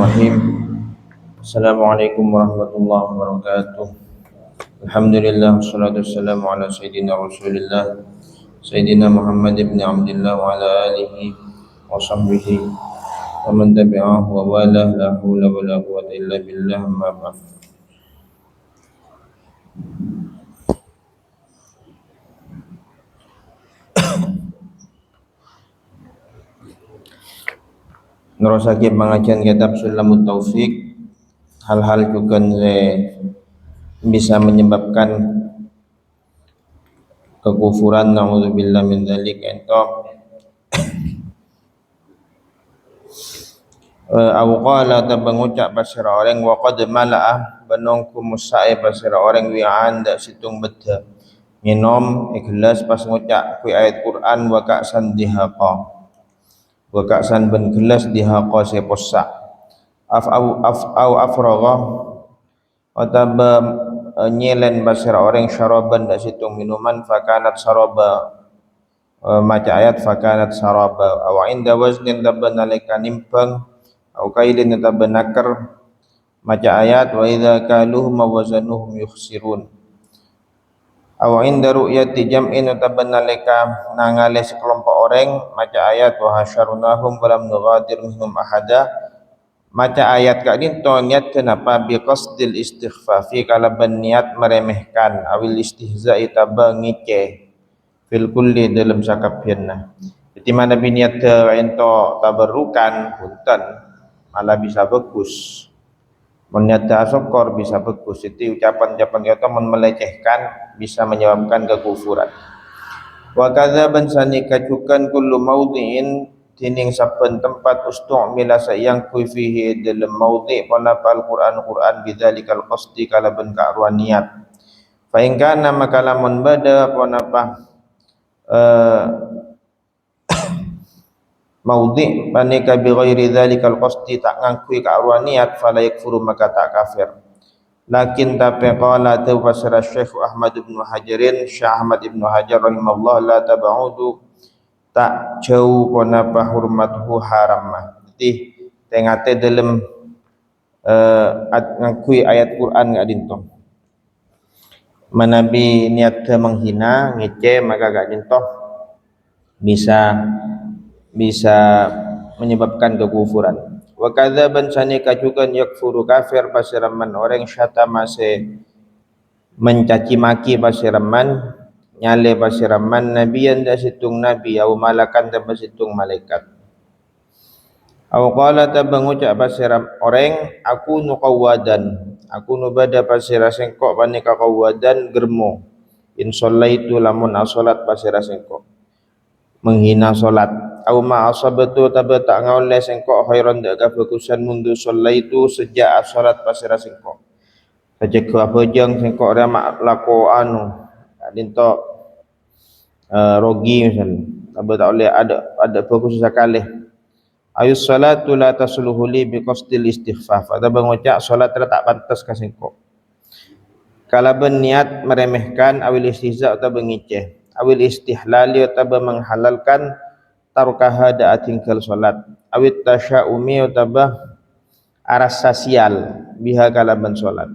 Bismillahirrahmanirrahim. Assalamualaikum warahmatullahi wabarakatuh. Alhamdulillah wassalatu wassalamu ala sayyidina Rasulillah Sayyidina Muhammad ibn Abdullah wa ala alihi wa sahbihi wa man tabi'ahu wa wala la hawla wa la quwwata illa billah amma ba'd. Nerusake pengajian kitab Sulamut Taufik, hal-hal juga bisa menyebabkan kekufuran, naudzubillah min dzalik. Qala tabangucap basira orang wa qad mala'ah banongku musa'i basira orang wi'an dak situng bedha minum ikhlas pas ngucap ku ayat Quran wa ka'san dihaqa wa ka'san ben gelas dihaqa seposak au afragha ataba nyelen basira orang syaraban dak situng minuman fakanat saraba maca ayat fakanat saraba aw inda waznin tabanalika nimpang au kailin tabanakar maca ayat wa idza kaluhum wa wazanuhum yukhsirun aw inda ru'yati jam'in tabanalika nangale sekelompok orang maca ayat wa hasyarunahum wa lam nughadir minhum ahada maca ayat kak dinto niat kenapa bi qasdil istighfafi kalaban niat meremehkan awil istihza'i taba ngiceh fil kulli dalam sakabianna. Jadi mana biniat ento tabarrukan punten malah bisa bagus. Meniat syukur bisa bagus. Jadi ucapan-ucapan kita melecehkan bisa menyebabkan kekufuran. Wa kadzaban sanika cukan kullu maudhi'in tining saben tempat ustu'mila sayang ku fihi dalam maudhi' panapal Quran bidzalikal qasdi kalaban ka'ruan niat. Fa in kana makalamun bada panapa maudhi' panika bi ghairi dzalikal qasdi tak ngakui ka'ruan niat fala yakfuru maka tak kafir. Lakin tapi qala tawfasara Syekh Ahmad ibn Hajarin Syekh Ahmad ibn Hajar rahimahullah la tabaudu tak jauh panapa hurmatuhu haramah. Jadi tengate dalam ngakui ayat Quran gak dinto manabi niat menghina ngece maka gak dinto bisa menyebabkan kekufuran. Wa kadzaban sanika juga yakfuru kafir pasiraman orang syatama se mencaci maki pasiraman nyale pasiraman nabiyan da situng nabi au malakan da situng malaikat. Au qala tabangucap pasiram orang aku nuqawadan aku nubada pasira sengkok panika qawadan germo in sallaitu lamun asolat pasira sengkok menghina solat au ma asabatu tabata tak ngaule sengkok khairan dak kabagusan mundu sallaitu sejak asolat pasira sengkok saja ke apa jeng sengkok dia mak lako dinto rogi misalnya tabata tak boleh ada bagus sekali ayus salatu la tasluhu li bi qasdil istighfaf ada mengucap salat tak pantas ka sengkok kalaban niat meremehkan awil istihza atau mengiceh awil istihlali atau menghalalkan tarukaha da tinggal salat awit tasya'umi atau aras sasial biha kalaban salat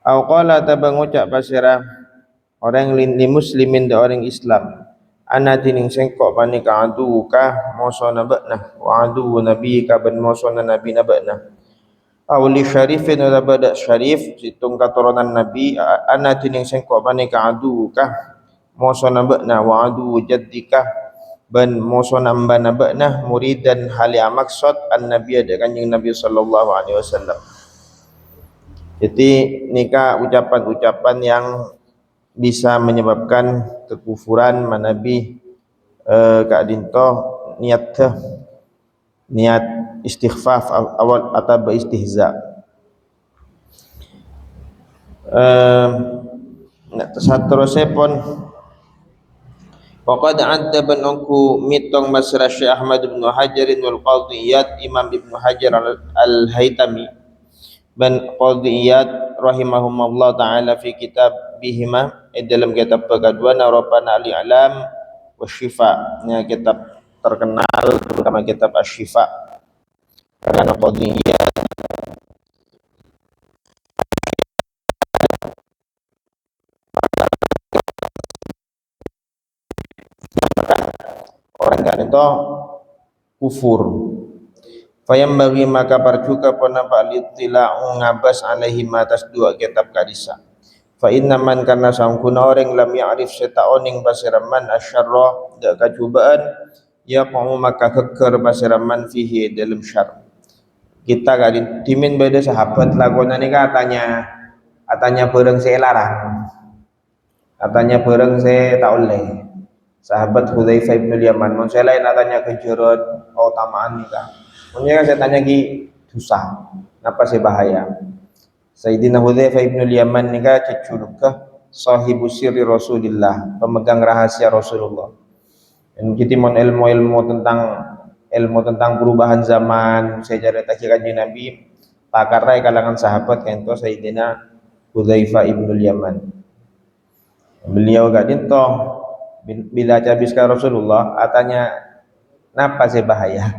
au qala atau mengucap pasira orang li muslimin da orang Islam ana tining sengkok panika adu ka moso nabana wa adu nabi ka ben moso nabi nabana awli syarifin wala bada syarif situng katurunan nabi ana tining sengkok panika adu ka moso nabana wa adu jaddika ben moso namba nabana muridan hali maksud an nabi ada kanjeng nabi sallallahu alaihi wasallam. Jadi nikah ucapan-ucapan yang bisa menyebabkan kekufuran manabi kak dinto niat istighfaf awal atau istihza. Saterusnya pun waqad addaban angku mitong masra Syekh Ahmad bin Hajar wal Qadhiyat Imam Ibn Hajar al-Haytami dan Qadhiyat rahimahumullah taala fi kitab bihima dalam kitab kegaduhan Rabbana al-I'lam wa Syifa, kitab terkenal terutama kitab Asy-Syifa Kerana qadiyah orang kan itu kufur. Fayam bagi maka perjuka pona balik tila'u ngabas alaihi atas dua kitab kadisa. Fa inna man karena sangkuna orang lam ya'rif seta'oning basiraman asyarra dak kacubaan ya qamu maka keker basiraman fihi dalam syar. Kita gadin timin beda sahabat lagona ni katanya bareng saya larang. Katanya bareng saya tak oleh. Sahabat Hudzaifah bin Yaman, mun saya lain katanya kejerot keutamaan nikah. Punya kan saya tanya ki susah, kenapa sih bahaya? Sayyidina Hudzaifah bin Yaman nikah cuculukah sahibu sirri Rasulillah, pemegang rahasia Rasulullah. Dan kita mon ilmu tentang perubahan zaman, sejarah kanjeng Nabi, pakarnya kalangan sahabat kan itu Sayyidina Hudzaifah bin Yaman. Beliau gak dintoh bila habiskan Rasulullah katanya napa saya bahaya,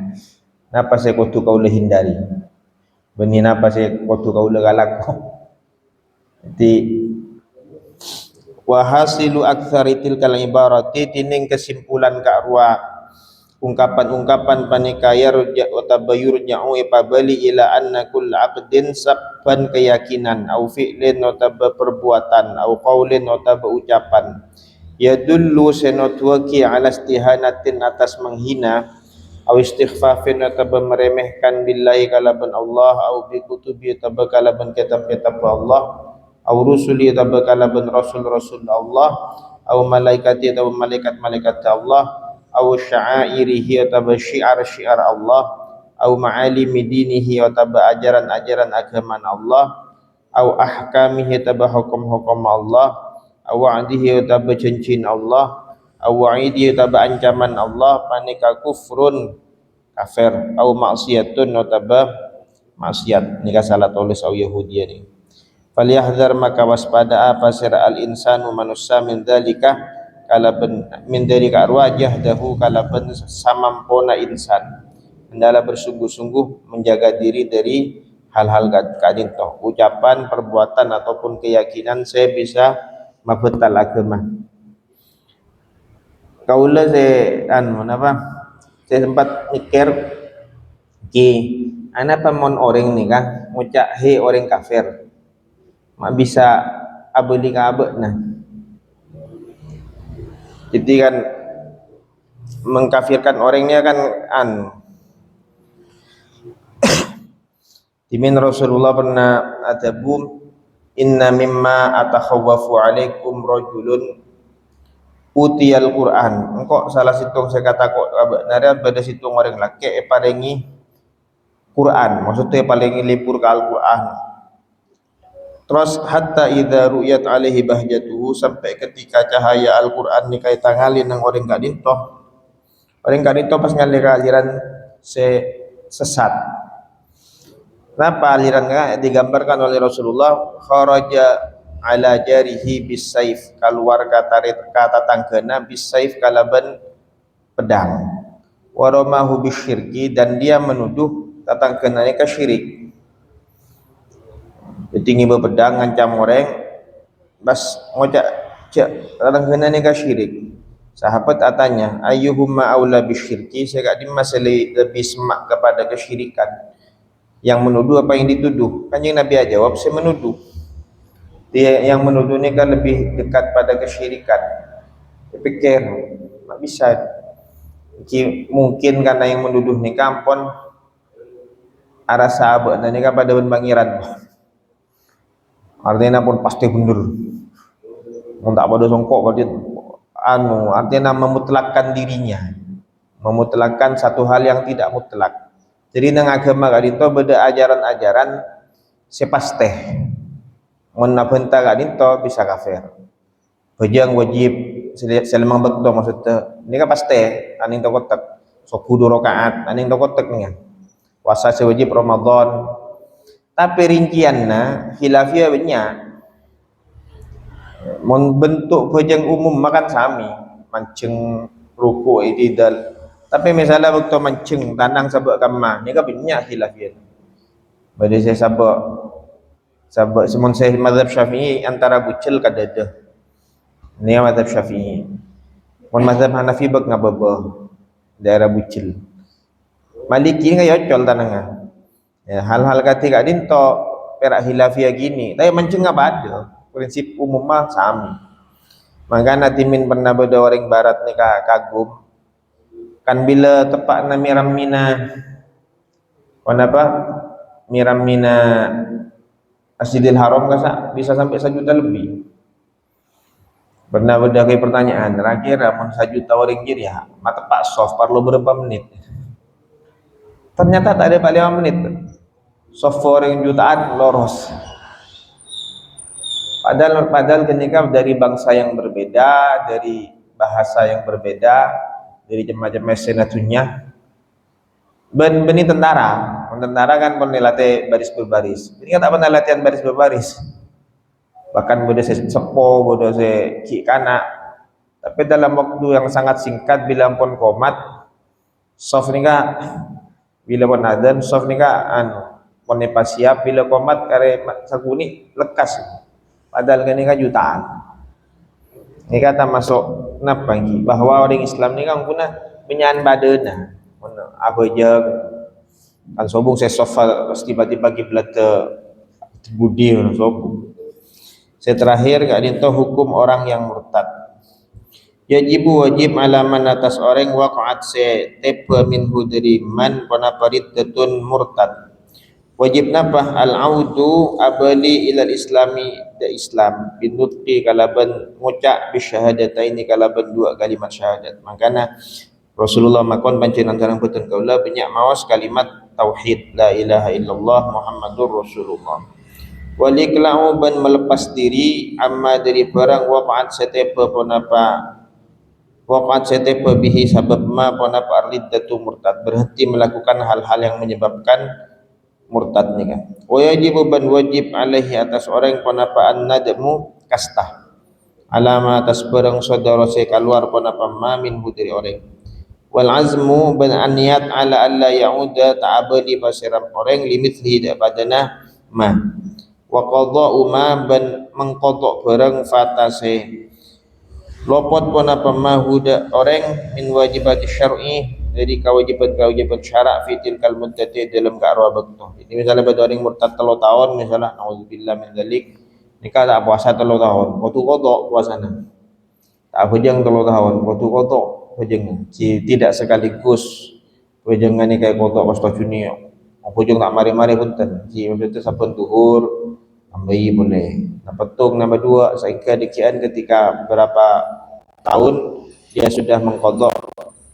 napa saya kutu kau hindari, benih napa saya kutu kau galak. Jadi wahasilu aktsaritil kal ibarati tining kesimpulan ka arwah ungkapan-ungkapan panikaya rujak utabayur ja'u ipabali ila anna kull aqdin sabban keyakinan au fi'lin utaba perbuatan au qaulin utaba ucapan yadullu senotwaki ala istihanatin atas menghina au istighfafin atau meremehkan billahi kalaban Allah au bi kutubi atau kalaban kitab-kitab Allah au rusuli atau kalaban rasul-rasul Allah au malaikati atau malaikat-malaikat Allah au sya'airihi atau syiar-syiar Allah au ma'alimi dinihi atau ajaran-ajaran agama Allah au ahkamihi atau hukum-hukum Allah awadihi utaba cincin Allah awaidihi utaba ancaman Allah panika kufrun kafir au maksiatun utaba maksiat nika salah tulis au Yahudi ni falyahdhar maka waspada apa sira al insanu manusia min dzalika kalaban min dzalika arwajah dahu kalaban samampona insan hendaklah bersungguh-sungguh menjaga diri dari hal-hal kadintoh ucapan perbuatan ataupun keyakinan saya bisa mabetal agama. Kaula saya saya sempat mikir ki ana pamon orang ni kan ngucap he orang kafir mak bisa abeli ka abek nah. Jadi kan mengkafirkan orangnya kan Dimin Rasulullah pernah adabu inna mimma atakhawwafu alaikum rajulun utiyal Quran. Engkau salah situng saya kata kok nara pada situng orang laki palingi Quran. Maksudnya palingi lipur ke Al-Quran. Terus hatta idza ru'yat alaihi bahjatuhu sampai ketika cahaya Al-Quran ni kait tangali nang orang gak dintoh. Orang gak dintoh pas ngalir aliran sesat. Kenapa aliran digambarkan oleh Rasulullah kharaja ala jarihi bisaif keluar kata tanggana bisaif kalaban pedang waramahu bisyirki dan dia menuduh tatangkenanya ke syirik. Jadi ngiba pedang ngancam orang bas ngocak cak tatangkenanya ke syirik. Sahabat atanya ayyuhumma aula bisyirki saya gak dimasali lebih semak kepada kesyirikan yang menuduh apa yang dituduh. Kanjeng Nabi jawab saya menuduh. Dia yang menuduh ini kan lebih dekat pada kesyirikan. Dia pikir tak bisa. Mungkin karena yang menuduh ni kampon arah sahabat dan ni kan pada bangiran. Artinya pun pasti benar. Tak pada songkok pada artinya memutlakkan dirinya. Memutlakkan satu hal yang tidak mutlak. Jadi nang agama kadito beda ajaran-ajaran sepasteh. Mun nabenta kadito bisa kafir. Bejang wajib selemang bekdo maksudnya. Ini kan pasti aning tokotek. So kudu rakaat aning tokotek nih. Puasa sewajib Ramadan. Tapi rincianna khilafiyah banyak. Mun bentuk bejang umum makan sami, mancing ruku' itidal Tapi misalnya waktu mancing tanang sabak kamma, ni kan banyak khilafiyah. Bagi saya sabak semun saya mazhab Syafi'i antara bucil ka dadah. Ni mazhab Syafi'i. Mun mazhab Hanafi bak ngababa daerah bucil. Maliki ni kan yocol tanangnya. Ya, hal-hal katika dinto perak khilafiyah gini. Tapi mancing ngapa ada? Prinsip umum mah sama. Maka timin pernah beda orang barat ni kagum. Kan bila tepat na miramina apa miramina Masjidil Haram bisa sampai 1 juta lebih. Pernah berbagai pertanyaan, kira-kira mun 1 juta orang jadi ya, mata Pak soft perlu berapa menit? Ternyata tak ada 5 menit. Soft orang jutaan loros. Padahal ketika dari bangsa yang berbeda, dari bahasa yang berbeda, dari macam-macam senatunya, beni tentara kan pernah latih baris berbaris. Ini kan tak pernah latihan baris berbaris. Bahkan bodoh saya sepo, bodoh saya kik kanak. Tapi dalam waktu yang sangat singkat bila pun komat, soft ni kak, bila pun adzan, soft ni kak, pun pas siap bila komat kare sakuni lekas. Padahal kan ini kan jutaan. Ini kata masuk napa lagi bahwa orang Islam ni kan guna menyan badana. Apa je kan sobung saya sofa pasti tiba-tiba belata budi sobung. Saya terakhir gak dinto hukum orang yang murtad. Wajib alaman atas orang waqa'at se tepa minhu dari man panaparit tetun murtad. Wajib napa al-audu abali ilal islami da Islam binutqi kalaban ngucap bisyahadataini kalaban 2 kalimat syahadat. Makana Rasulullah makon pancenan sareng putun kaula banyak mawas kalimat tauhid la ilaha illallah Muhammadur Rasulullah. Waliklau ban melepas diri amma dari barang waqa'at setepa ponapa bihi sabab ma ponapa arliddatu murtad, berhenti melakukan hal-hal yang menyebabkan murtad ni kan. Wajib alaihi atas orang ponapa annadamu kastah alama atas barang saudara saya keluar ponapa ma minhu dari orang. Wal azmu ban aniyat ala alla yauda ta'abadi basiram orang limithli badana ma. Wa qada'u ma ban mengqada barang fatase lopot ponapa ma huda orang min wajibati syar'i dari kewajiban syarak fitil kal muddati dalam ka'arwa bakto. Jadi misalnya pada orang murtad 3 tahun misalnya nauzubillah min dzalik nikah tak puasa 3 tahun waktu kodok puasana tak hujang 3 tahun waktu kodok hujang tidak sekaligus hujangan ni kayak kodok pas dunia hujung tak mari-mari punten si maksudnya saben tuhur ambai boleh nah petung nama 2 sehingga dikian ketika berapa tahun dia sudah mengkodok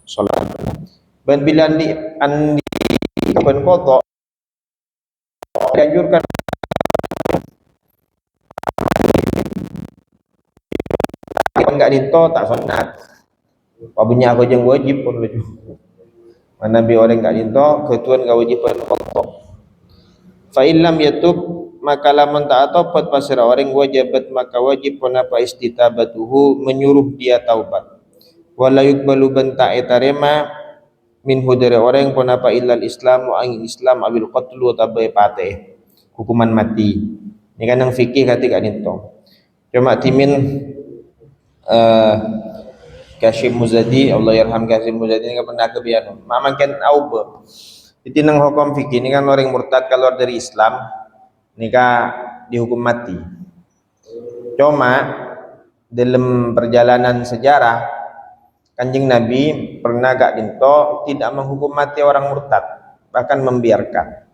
solat. Dan bila andi kapan kodok dianjurkan enggak dinto tak sunat. Pabunya aku jeng wajib pun lucu. Mana bi orang enggak dinto ketuan kewajiban kodok. Fa illam yatub maka lamun tak tobat pasira orang wajibat maka wajib punapa istitabatuhu menyuruh dia taubat. Wala yuqbalu banta etarema minhu dari orang punapa illal Islam wa angin Islam abil qatlu tabai pate hukuman mati. Ini kan yang fikih ketika nito. Cuma timin Kasyim Muzadi Allah yarham Kasyim Muzadi ini kan pernah kebiano. Mamangkan auba. Itu nang hukum fikih ini kan orang murtad keluar dari Islam nikah dihukum mati. Cuma dalam perjalanan sejarah Kanjeng Nabi pernah gak dinto tidak menghukum mati orang murtad, bahkan membiarkan.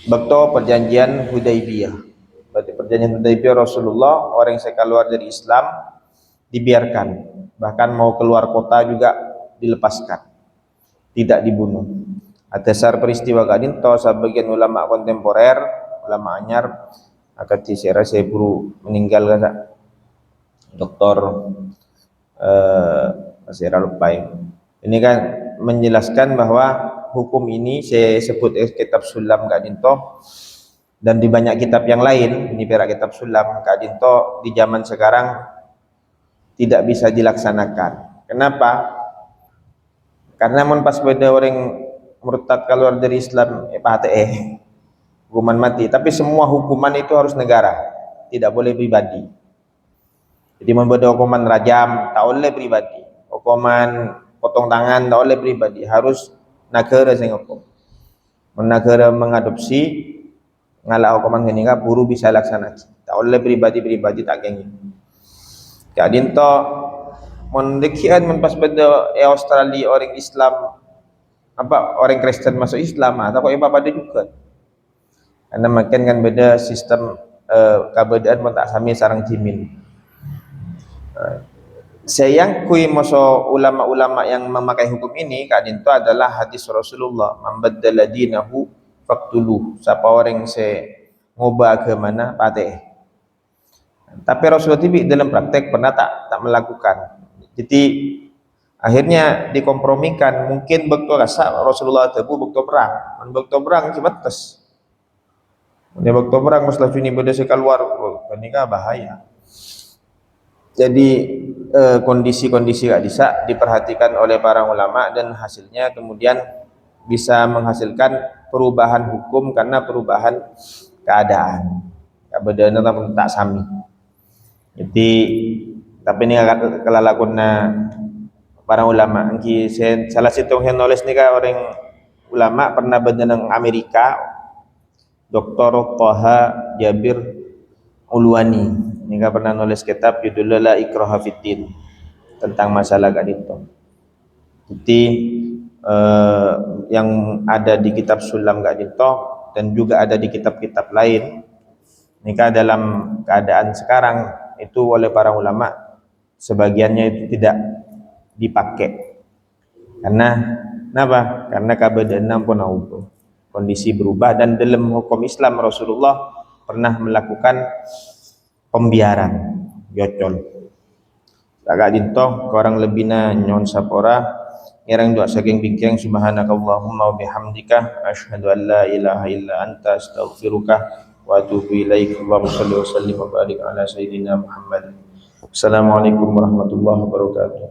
Waktu perjanjian Hudaibiyah, berarti perjanjian Hudaibiyah Rasulullah orang yang keluar dari Islam dibiarkan, bahkan mau keluar kota juga dilepaskan, tidak dibunuh. Atasar peristiwa gak dinto sebagian ulama kontemporer, ulama anyar akan disera saya buru meninggal kata Doktor Masira Lupai. Ini kan menjelaskan bahwa hukum ini saya sebut kitab Sulam gak dinto dan di banyak kitab yang lain ini perak kitab Sulam gak dinto di zaman sekarang tidak bisa dilaksanakan Kenapa? Karena mun pas beda orang murtad keluar dari Islam, hukuman mati. Tapi semua hukuman itu harus negara, tidak boleh pribadi. Jadi mun beda hukuman rajam, tak boleh pribadi. Hukuman potong tangan, tak boleh pribadi. Harus negara sing hukum. Mun negara mengadopsi ngalah hukuman gini kan, buru bisa laksanakan. Tak boleh pribadi-pribadi tak gengi. Kak dinto mun dekian mun pas beda Australia orang Islam orang Kristen masuk Islam atau kok pada juga karena makin kan beda sistem kabedaan mun tak sami sarang jimin. Sayang kui moso ulama-ulama yang memakai hukum ini Kak dinto adalah hadis Rasulullah, man baddala dinahu faqtuluh, siapa orang se ngubah agamana pateh. Tapi Rasulullah TV dalam praktek pernah tak melakukan. Jadi akhirnya dikompromikan. Mungkin betul rasa Rasulullah itu betul perang. Betul perang sebatas. Dia betul perang masalah ini berdasar keluar. Ini kan bahaya. Jadi kondisi-kondisi gak bisa diperhatikan oleh para ulama dan hasilnya kemudian bisa menghasilkan perubahan hukum karena perubahan keadaan. Kebedaannya tak sami. Jadi tapi ini kelalakuna para ulama. Angki salah satu yang nulis ni orang ulama pernah berdenang Amerika, Dr. Thaha Jabir Ulwani. Ini pernah nulis kitab judulnya La Ikraha Fiddin tentang masalah gadito. Jadi yang ada di kitab Sulam gadito dan juga ada di kitab-kitab lain. Nikah dalam keadaan sekarang itu oleh para ulama sebagiannya itu tidak dipakai karena kenapa? Karena keadaan pun kondisi berubah dan dalam hukum Islam Rasulullah pernah melakukan pembiaran yocol agak dintoh orang lebihna nyon sapora ngerang doa saking bingkeng subhanakallahumma wa bihamdika asyhadu an la ilaha illa anta astaghfiruka wa atubu ilaik. Allahumma shalli wa sallim wa barik ala sayyidina Muhammad. Assalamualaikum warahmatullahi wabarakatuh.